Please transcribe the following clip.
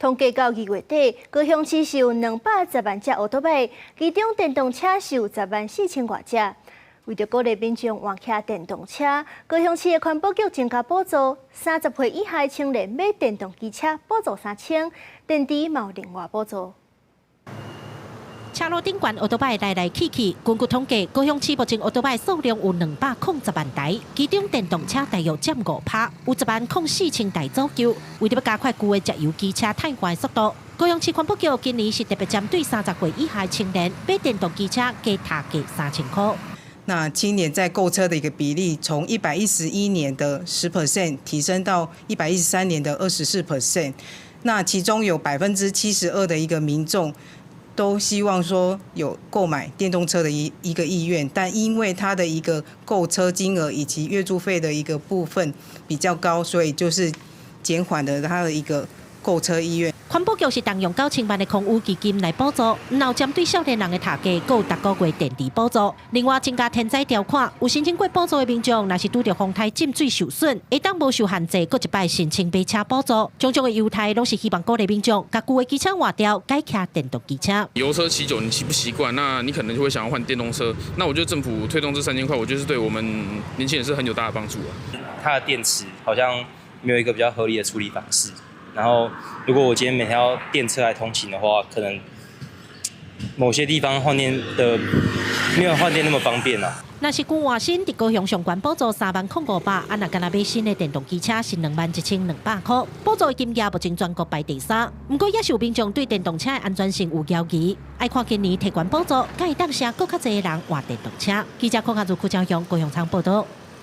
统计到2月底，高雄市是有210万只奥多麦，其中电动车是有10万4千多只。为着鼓励民众换骑电动车，高雄市的环保局增加补助，30岁以下的青年买电动机车补助3000，电池嘛有另外补助。 车路顶悬奥多麦来来去去，根据统计，高雄市目前奥多麦数量有210万台，其中电动车大约占5%，有10万4千台左右。为了要加快旧的石油机车汰换速度，高雄市环保局今年是特别针对30岁以下的青年买电动机车加塔价3000块。 那青年在购车的一个比例，从111年的10% 提升到113年的24%。那其中有72%的一个民众都希望说有购买电动车的一个意愿，但因为它的一个购车金额以及月租费的一个部分比较高，所以就是减缓了它的一个购车意愿。 环保局是动用9000万的空污基金来补助，然后针对少年人的塔价，还有逐个月电池补助。另外增加天灾条款，有申请过补助的民众，若是拄到风台浸水受损，会当无受限制，搁一摆申请买车补助。种种的优待，拢是希望鼓励民众把旧的机车换掉，改骑电动机车。油车骑久，你习不习惯？那你可能就会想要换电动车。那我觉得政府推动这3000块，我觉得是对我们年轻人是很有大的帮助啊。它的电池好像没有一个比较合理的处理方式。 然后，如果我今天每天要电车来通勤的话，可能某些地方换电的没有换电那么方便啊。若是旧换新，伫高雄上悬补助30500，啊，若干那买新的电动机车是21200块，补助的金额目前全国排第3。不过，也是有民众对电动车的安全性有怀疑，爱看今年提悬补助，才会当成更较侪人换电动车。记者柯卡如邱朝雄高雄场报道。